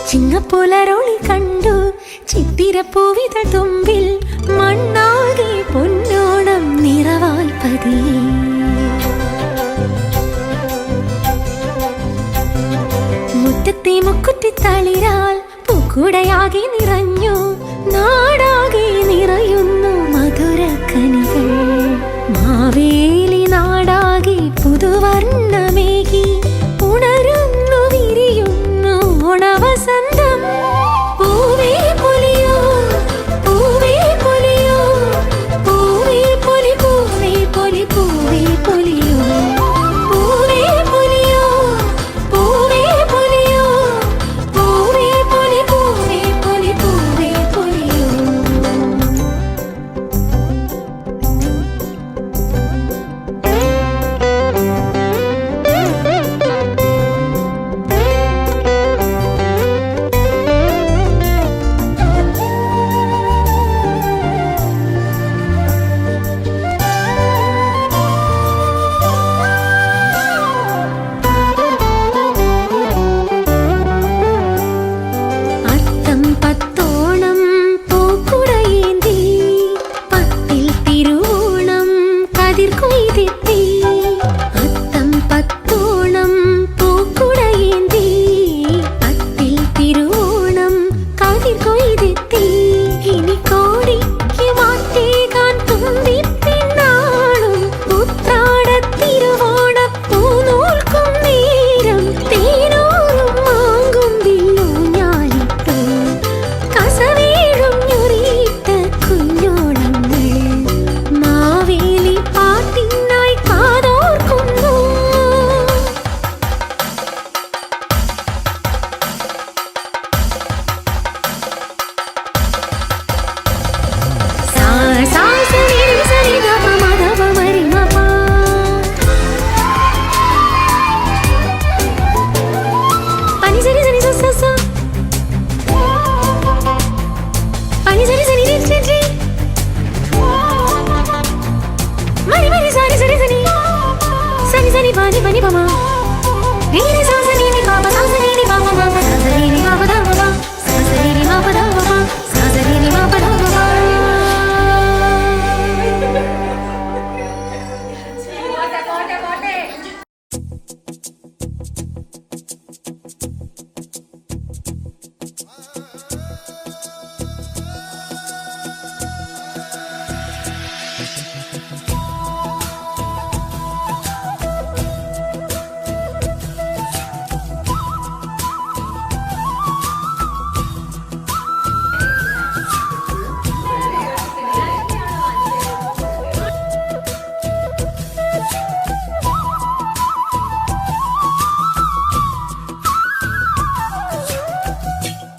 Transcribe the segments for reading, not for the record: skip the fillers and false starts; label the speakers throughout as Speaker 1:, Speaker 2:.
Speaker 1: ചിങ്ങപ്പുലരൊളി കണ്ടു ചിത്തിരപ്പൂവിത തുമ്പിൽ മണ്ണാകെ പൊന്നോണം നിറവാൽ പതിയെ. മുറ്റത്തെ മുക്കുറ്റി തളിരാൽ പൂക്കുടയാകെ നിറഞ്ഞു നാടാകെ നിറയുന്നു മധുരക്കനികൾ. മാവേലി നാടാകെ പുതുവർണ്ണമേകി ഉണരുന്നു വിരിയുന്നു ഓണവസന്തം. പൂവേ പൊലിയോ പൂവേ പൊലിയോ പൂവേ പൊലി പൂവേ പൊലി പൂവേ പൊലിയോ പൂവേ പൊലിയോ പൂവേ പൊലിയോ പൂവേ പൊലി പൂവേ പൊലി പൂവേ പൊലിയോ.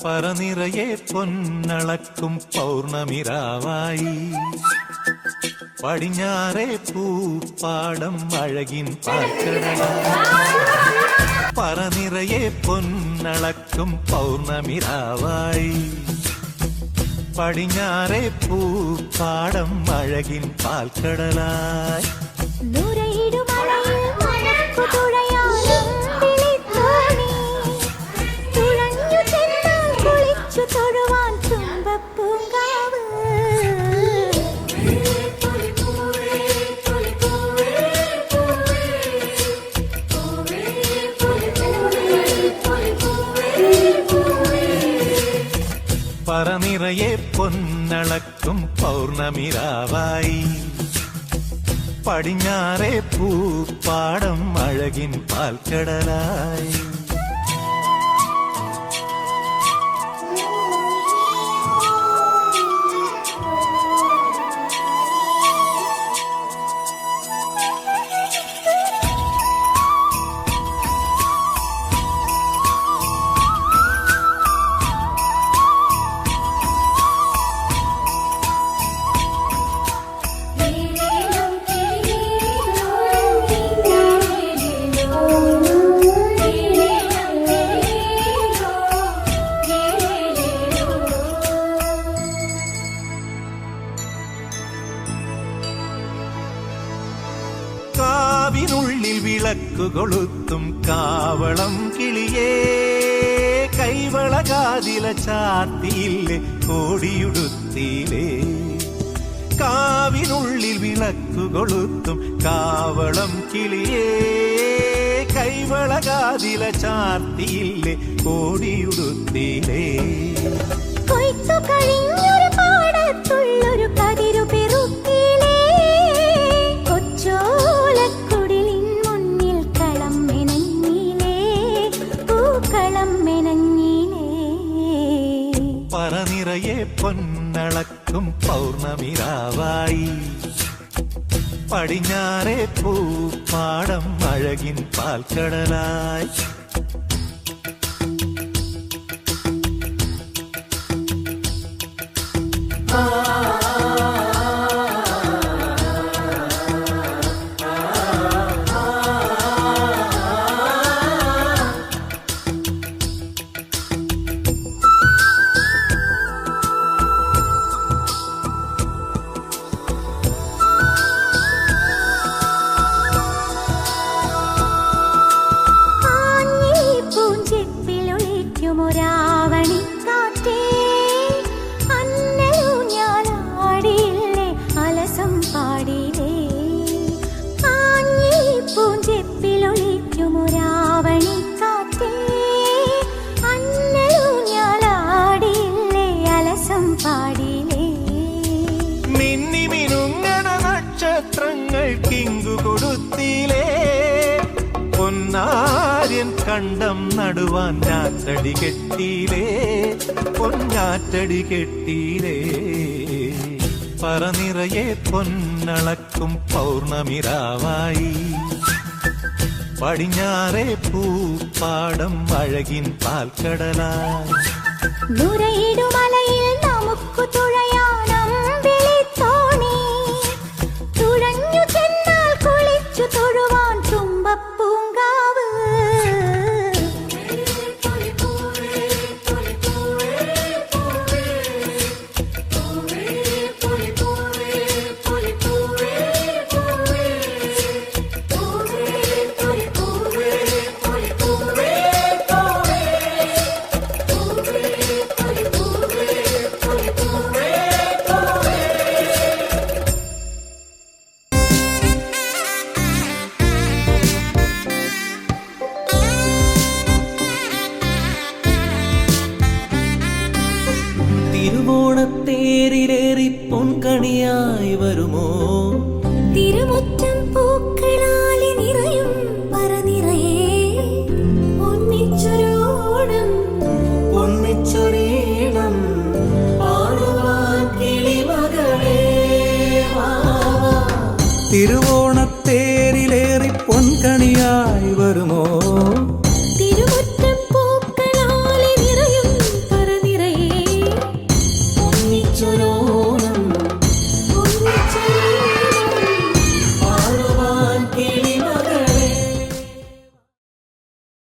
Speaker 2: പറനിറയെ പൊന്നളക്കും പൗർണമിരാവായി പടിഞ്ഞാറേ പൂപ്പാടം അഴകിൻ പാൽക്കടലായി. പറനിറയെ പൊന്നളക്കും പൗർണമിരാവായി പടിഞ്ഞാറേ പൂപ്പാടം അഴകിൻ പാൽക്കടലായി. പറനിറയെ പൊന്നളക്കും പൗർണമിരാവായി പടിഞ്ഞാറേ പൂപ്പാടം അഴകിൻ പാൽക്കടലായി. കാവിനുള്ളിൽ വിളക്കു കൊളുത്തും കാവളം കിളിയേ കൈവളകാതില ചാത്തിയില്ലേ കോടിയുടുത്തിയിലേ കാവിനുള്ളിൽ വിളക്കു കൊളുത്തും കാവളം കിളിയേ കൈവളകാതില ചാർത്തിയില്ലേ കോടിയുടുത്തിയിലേ
Speaker 1: കൊയ്ത്തു കഴിഞ്ഞൊരു പാടത്തുള്ളൊരു കതിരു പെറുക്കിലേ കൊച്ചോലക്കുടിലിൻ മുന്നിൽ കളം മെനഞ്ഞിലേ പൂക്കളം മെനഞ്ഞിലേ
Speaker 2: പറനിറയെ പൊന്നളക്കും പൗർണമിരാവായി പടിഞ്ഞാറേ പൂപ്പാടം അഴകിൻ പാൽക്കടലായി
Speaker 1: രാവണിക്കാറ്റേ അന്നലു ഞാനാടിയില്ലേ അലസം പാടിയില്ലേ ആഞ്ഞി പൂഞ്ചെപ്പിലൊളിക്കുമൊരാവണിക്കാറ്റേ അന്നലു ഞാനാടിയില്ലേ അലസം പാടിയില്ലേ
Speaker 2: മിന്നി മിനുങ്ങണ നക്ഷത്രങ്ങൾ കിങ്കു കൊടുത്തിലേ പൊന്നാര്യൻ കണ്ടം നടുവാൻ ഞാറ്റടി കെട്ടിയിലേ പൊന്നാറ്റടി കെട്ടിയിലേ പറനിറയെ പൊന്നളക്കും പൗർണമിരാവായി പടിഞ്ഞാറേ പൂപ്പാടം അഴകിൻ പാൽക്കടലായി
Speaker 1: നുരയിടുമലയിൽ നമുക്ക്